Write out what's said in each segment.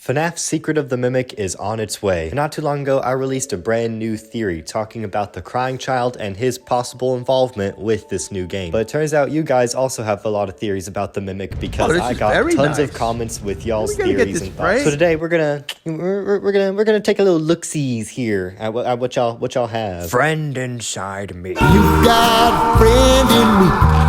FNAF's Secret of the Mimic is on its way. And not too long ago, I released a brand new theory talking about the crying child and his possible involvement with this new game. But it turns out you guys also have a lot of theories about the Mimic because I got tons of comments with y'all's theories and thoughts. So today we're gonna take a little look-sees here at what y'all have. Friend inside me. You got a friend in me.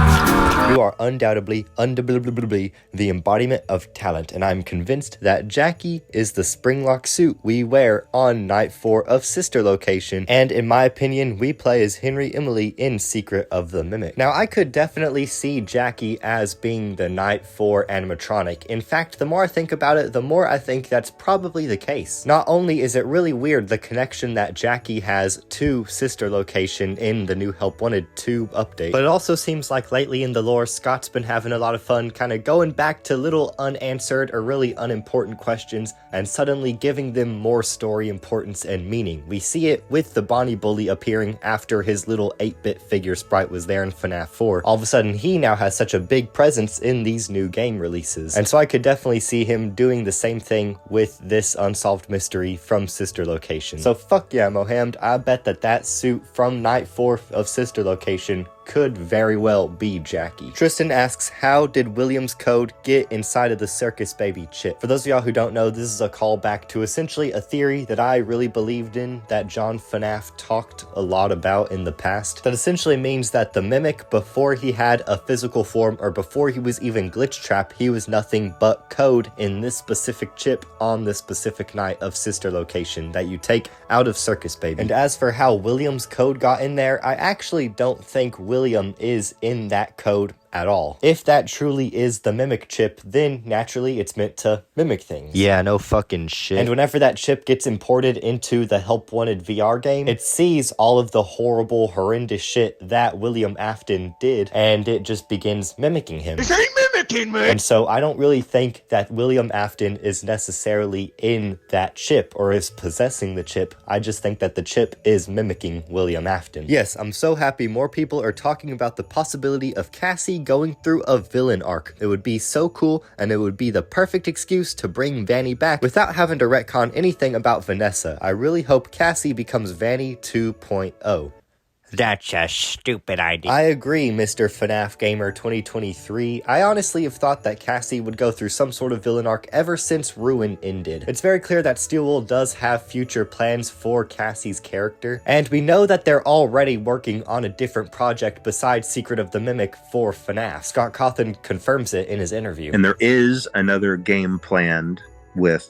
You are undoubtedly the embodiment of talent, and I'm convinced that Jackie is the springlock suit we wear on Night 4 of Sister Location, and in my opinion, we play as Henry Emily in Secret of the Mimic. Now, I could definitely see Jackie as being the Night 4 animatronic. In fact, the more I think about it, the more I think that's probably the case. Not only is it really weird the connection that Jackie has to Sister Location in the new Help Wanted 2 update, but it also seems like lately in the lore, Scott's been having a lot of fun kind of going back to little unanswered or really unimportant questions and suddenly giving them more story importance and meaning. We see it with the Bonnie Bully appearing after his little 8-bit figure sprite was there in FNAF 4. All of a sudden, he now has such a big presence in these new game releases. And so I could definitely see him doing the same thing with this unsolved mystery from Sister Location. So fuck yeah, Mohammed, I bet that suit from Night 4 of Sister Location could very well be Jackie. Tristan asks, how did William's code get inside of the circus baby chip? For those of y'all who don't know, this is a callback to essentially a theory that I really believed in, that John FNAF talked a lot about in the past, that essentially means that the Mimic, before he had a physical form or before he was even glitch trap, he was nothing but code in this specific chip on this specific night of Sister Location that you take out of circus baby. And as for how William's code got in there, I actually don't think William is in that code at all. If that truly is the Mimic chip, then naturally it's meant to mimic things. Yeah, no fucking shit. And whenever that chip gets imported into the Help Wanted VR game, it sees all of the horrible, horrendous shit that William Afton did, and it just begins mimicking him. This ain't mimicking me! And so I don't really think that William Afton is necessarily in that chip or is possessing the chip. I just think that the chip is mimicking William Afton. Yes, I'm so happy more people are talking about the possibility of Cassie going through a villain arc. It would be so cool, and it would be the perfect excuse to bring Vanny back without having to retcon anything about Vanessa. I really hope Cassie becomes Vanny 2.0. That's a stupid idea. I agree, Mr. FNAF Gamer 2023. I honestly have thought that Cassie would go through some sort of villain arc ever since Ruin ended. It's very clear that Steelwool does have future plans for Cassie's character, and we know that they're already working on a different project besides Secret of the Mimic for FNAF. Scott Cawthon confirms it in his interview. And there is another game planned with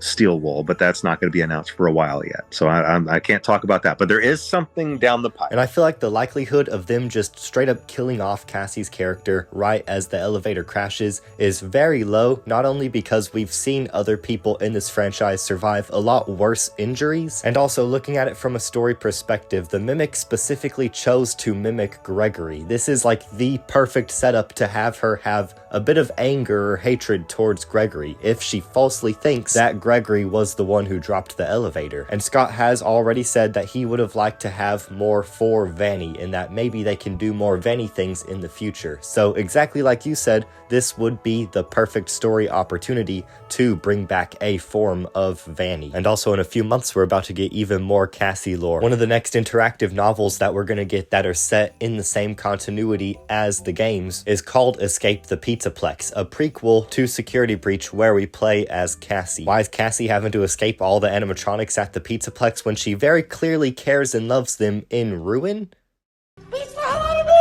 Steelwool, but that's not going to be announced for a while yet. So I can't talk about that, but there is something down the pipe. And I feel like the likelihood of them just straight up killing off Cassie's character right as the elevator crashes is very low, not only because we've seen other people in this franchise survive a lot worse injuries, and also looking at it from a story perspective, the Mimic specifically chose to mimic Gregory. This is like the perfect setup to have her have a bit of anger or hatred towards Gregory if she falsely thinks that Gregory was the one who dropped the elevator. And Scott has already said that he would have liked to have more for Vanny, and that maybe they can do more Vanny things in the future. So exactly like you said, this would be the perfect story opportunity to bring back a form of Vanny. And also in a few months, we're about to get even more Cassie lore. One of the next interactive novels that we're gonna get that are set in the same continuity as the games is called Escape the Pizzaplex, a prequel to Security Breach where we play as Cassie. Why is Cassie having to escape all the animatronics at the Pizzaplex when she very clearly cares and loves them in Ruin?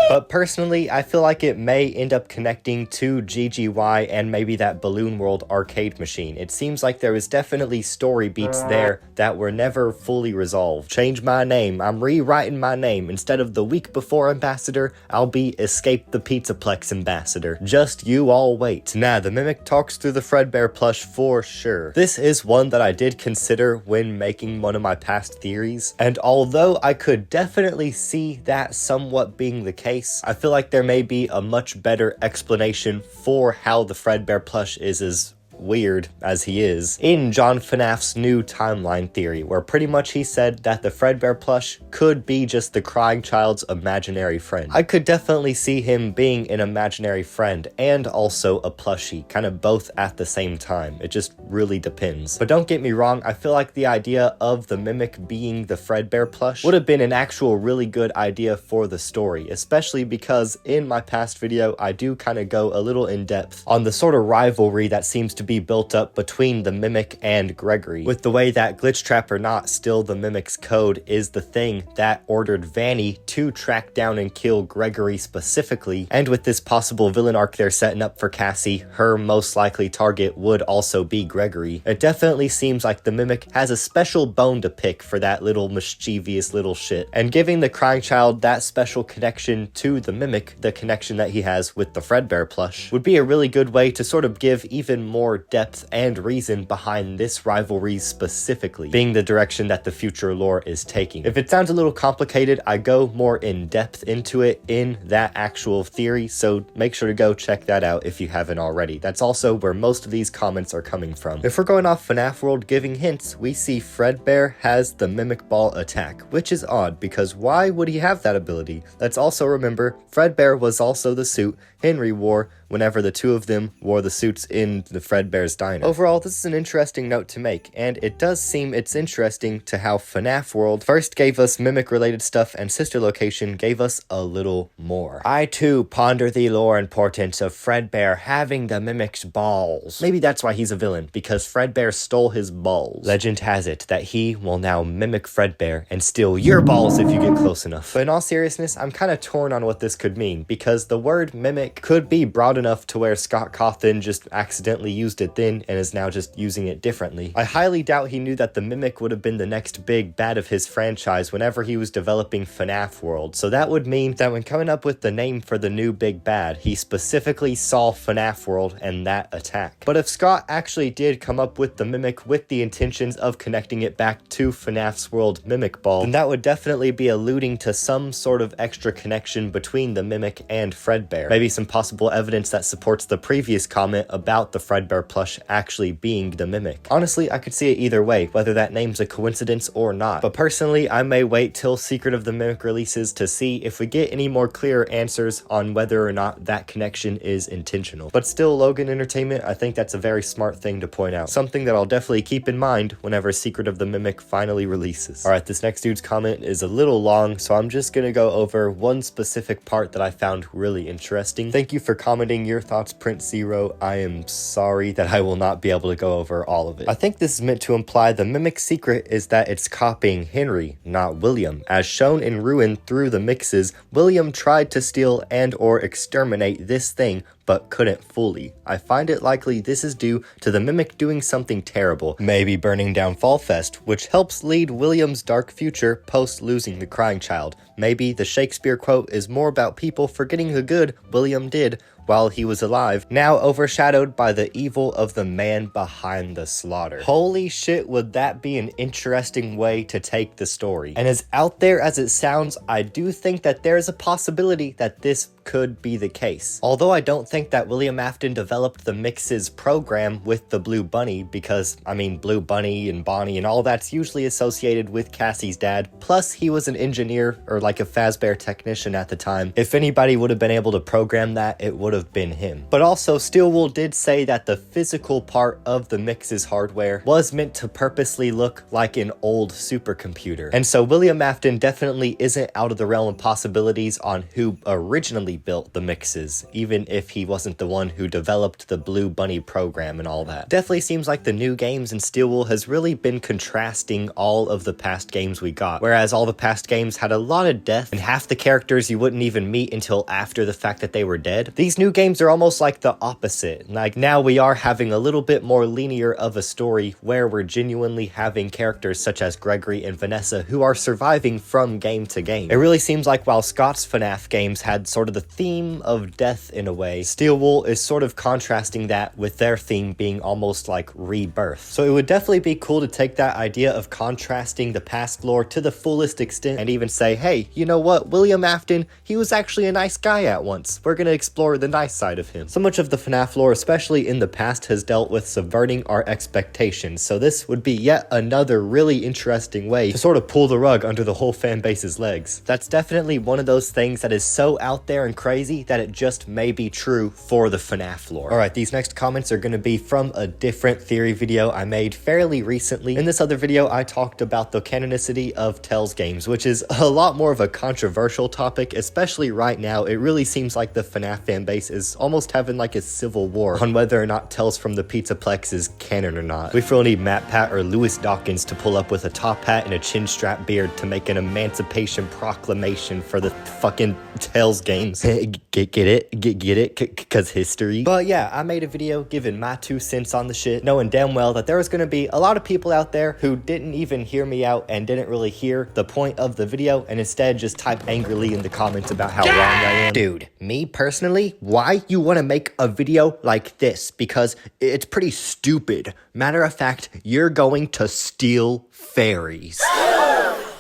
But personally, I feel like it may end up connecting to GGY and maybe that Balloon World arcade machine. It seems like there is definitely story beats there that were never fully resolved. Change my name. I'm rewriting my name. Instead of the week before ambassador, I'll be Escape the Pizzaplex ambassador. Just you all wait. Nah, the Mimic talks through the FREDBEAR plush for sure. This is one that I did consider when making one of my past theories, and although I could definitely see that somewhat being the case, I feel like there may be a much better explanation for how the FREDBEAR plush is as weird as he is, in John FNAF's new timeline theory, where pretty much he said that the Fredbear plush could be just the crying child's imaginary friend. I could definitely see him being an imaginary friend and also a plushie, kind of both at the same time. It just really depends. But don't get me wrong, I feel like the idea of the Mimic being the Fredbear plush would have been an actual really good idea for the story, especially because in my past video, I do kind of go a little in depth on the sort of rivalry that seems to be built up between the Mimic and Gregory, with the way that glitch trap or not, still the Mimic's code is the thing that ordered Vanny to track down and kill Gregory specifically, and with this possible villain arc they're setting up for Cassie, her most likely target would also be Gregory. It definitely seems like the Mimic has a special bone to pick for that little mischievous little shit, and giving the crying child that special connection to the Mimic, the connection that he has with the Fredbear plush, would be a really good way to sort of give even more depth and reason behind this rivalry specifically, being the direction that the future lore is taking. If it sounds a little complicated, I go more in depth into it in that actual theory, so make sure to go check that out if you haven't already. That's also where most of these comments are coming from. If we're going off FNAF World giving hints, we see Fredbear has the Mimic Ball attack, which is odd because why would he have that ability? Let's also remember, Fredbear was also the suit Henry wore whenever the two of them wore the suits in the Fredbear's diner. Overall, this is an interesting note to make, and it does seem it's interesting to how FNAF World first gave us Mimic-related stuff and Sister Location gave us a little more. I too ponder the lore importance of Fredbear having the Mimic's balls. Maybe that's why he's a villain, because Fredbear stole his balls. Legend has it that he will now mimic Fredbear and steal your balls if you get close enough. But in all seriousness, I'm kind of torn on what this could mean, because the word mimic could be broad enough to where Scott Cawthon just accidentally used it then and is now just using it differently. I highly doubt he knew that the Mimic would have been the next big bad of his franchise whenever he was developing FNAF World, so that would mean that when coming up with the name for the new big bad, he specifically saw FNAF World and that attack. But if Scott actually did come up with the Mimic with the intentions of connecting it back to FNAF's World Mimic Ball, then that would definitely be alluding to some sort of extra connection between the Mimic and Fredbear. Maybe some possible evidence that supports the previous comment about the Fredbear plush actually being the Mimic. Honestly, I could see it either way, whether that name's a coincidence or not. But personally, I may wait till Secret of the Mimic releases to see if we get any more clear answers on whether or not that connection is intentional. But still, Logan Entertainment, I think that's a very smart thing to point out. Something that I'll definitely keep in mind whenever Secret of the Mimic finally releases. Alright, this next dude's comment is a little long, so I'm just gonna go over one specific part that I found really interesting. Thank you for commenting your thoughts, Prince Zero. I am sorry that I will not be able to go over all of it. I think this is meant to imply the Mimic's secret is that it's copying Henry, not William. As shown in Ruin through the mixes, William tried to steal and or exterminate this thing, but couldn't fully. I find it likely this is due to the Mimic doing something terrible, maybe burning down Fallfest, which helps lead William's dark future post losing the crying child. Maybe the Shakespeare quote is more about people forgetting the good William did while he was alive, now overshadowed by the evil of the man behind the slaughter. Holy shit, would that be an interesting way to take the story. And as out there as it sounds, I do think that there's a possibility that this could be the case. Although I don't think that William Afton developed the Mixes program with the Blue Bunny, because, I mean, Blue Bunny and Bonnie and all that's usually associated with Cassie's dad, plus he was an engineer or like a Fazbear technician at the time. If anybody would have been able to program that, it would have been him. But also, Steelwool did say that the physical part of the Mixes hardware was meant to purposely look like an old supercomputer. And so William Afton definitely isn't out of the realm of possibilities on who originally built the Mixes, even if he wasn't the one who developed the Blue Bunny program and all that. Definitely seems like the new games in Steelwool has really been contrasting all of the past games we got, whereas all the past games had a lot of death and half the characters you wouldn't even meet until after the fact that they were dead. These new games are almost like the opposite. Like, now we are having a little bit more linear of a story where we're genuinely having characters such as Gregory and Vanessa who are surviving from game to game. It really seems like while Scott's FNAF games had sort of the theme of death in a way, Steel Wool is sort of contrasting that with their theme being almost like rebirth. So it would definitely be cool to take that idea of contrasting the past lore to the fullest extent and even say, hey, you know what, William Afton, he was actually a nice guy at once. We're gonna explore the nice side of him. So much of the FNAF lore, especially in the past, has dealt with subverting our expectations. So this would be yet another really interesting way to sort of pull the rug under the whole fan base's legs. That's definitely one of those things that is so out there and crazy that it just may be true for the FNAF lore. Alright, these next comments are gonna be from a different theory video I made fairly recently. In this other video, I talked about the canonicity of Tell's games, which is a lot more of a controversial topic, especially right now. It really seems like the FNAF fan base is almost having like a civil war on whether or not Tales from the Pizzaplex is canon or not. We really need Matt Pat or Lewis Dawkins to pull up with a top hat and a chin strap beard to make an emancipation proclamation for the fucking Tales games. Get it? Cause history. But yeah, I made a video giving my 2 cents on the shit, knowing damn well that there was gonna be a lot of people out there who didn't even hear me out and didn't really hear the point of the video and instead just type angrily in the comments about how wrong I am. Dude, me personally, why you wanna make a video like this? Because it's pretty stupid. Matter of fact, you're going to steal fairies.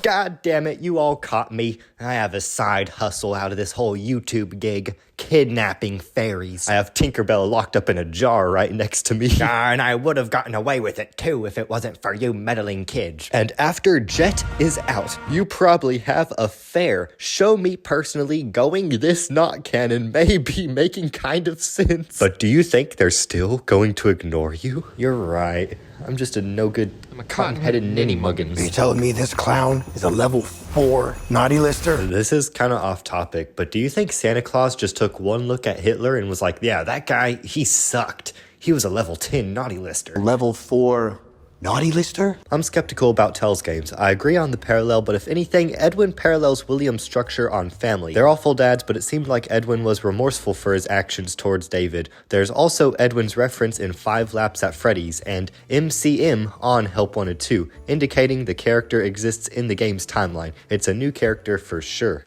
God damn it, you all caught me. I have a side hustle out of this whole YouTube gig. Kidnapping fairies. I have Tinkerbell locked up in a jar right next to me. And I would have gotten away with it too if it wasn't for you meddling kids. And after Jet is out, you probably have a fair. Show me personally going this not canon may be making kind of sense. But do you think they're still going to ignore you? You're right. I'm just a I'm a cotton-headed ninny muggins. Are you telling me this clown is a level 4 naughty lister? This is kind of off topic, but do you think Santa Claus just took one look at Hitler and was like, yeah, that guy, he sucked. He was a level 10 naughty lister. Level 4 naughty lister? I'm skeptical about Tell's games. I agree on the parallel, but if anything, Edwin parallels William's structure on family. They're awful dads, but it seemed like Edwin was remorseful for his actions towards David. There's also Edwin's reference in 5 Laps at Freddy's and MCM on Help Wanted 2, indicating the character exists in the game's timeline. It's a new character for sure.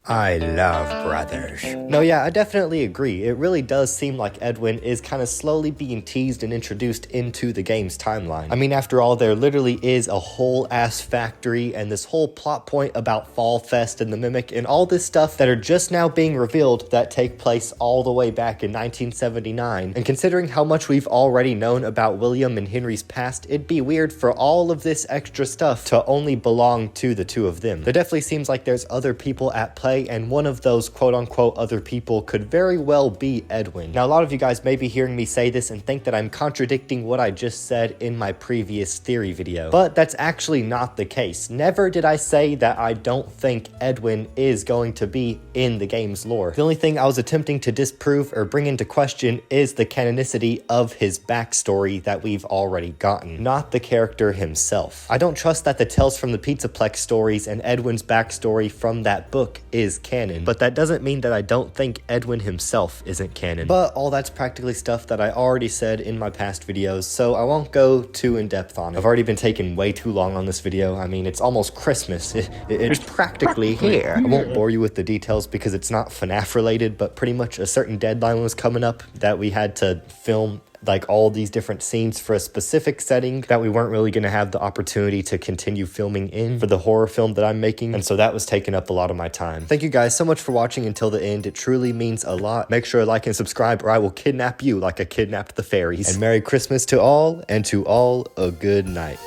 I love brothers. No, yeah, I definitely agree. It really does seem like Edwin is kind of slowly being teased and introduced into the game's timeline. I mean, after all, there literally is a whole ass factory and this whole plot point about Fall Fest and the Mimic and all this stuff that are just now being revealed that take place all the way back in 1979. And considering how much we've already known about William and Henry's past, it'd be weird for all of this extra stuff to only belong to the 2 of them. There definitely seems like there's other people at play, and one of those quote-unquote other people could very well be Edwin. Now, a lot of you guys may be hearing me say this and think that I'm contradicting what I just said in my previous theory video, but that's actually not the case. Never did I say that I don't think Edwin is going to be in the game's lore. The only thing I was attempting to disprove or bring into question is the canonicity of his backstory that we've already gotten, not the character himself. I don't trust that the Tales from the Pizzaplex stories and Edwin's backstory from that book is canon, but that doesn't mean that I don't think Edwin himself isn't canon. But all that's practically stuff that I already said in my past videos, so I won't go too in depth on it. I've already been taking way too long on this video. I mean, it's almost Christmas. It's practically here. I won't bore you with the details because it's not FNAF related, but pretty much a certain deadline was coming up that we had to film like all these different scenes for a specific setting that we weren't really going to have the opportunity to continue filming in for the horror film that I'm making, and so that was taking up a lot of my time. Thank you guys so much for watching until the end. It truly means a lot. Make sure to like and subscribe or I will kidnap you like I kidnapped the fairies. And Merry Christmas to all, and to all a good night.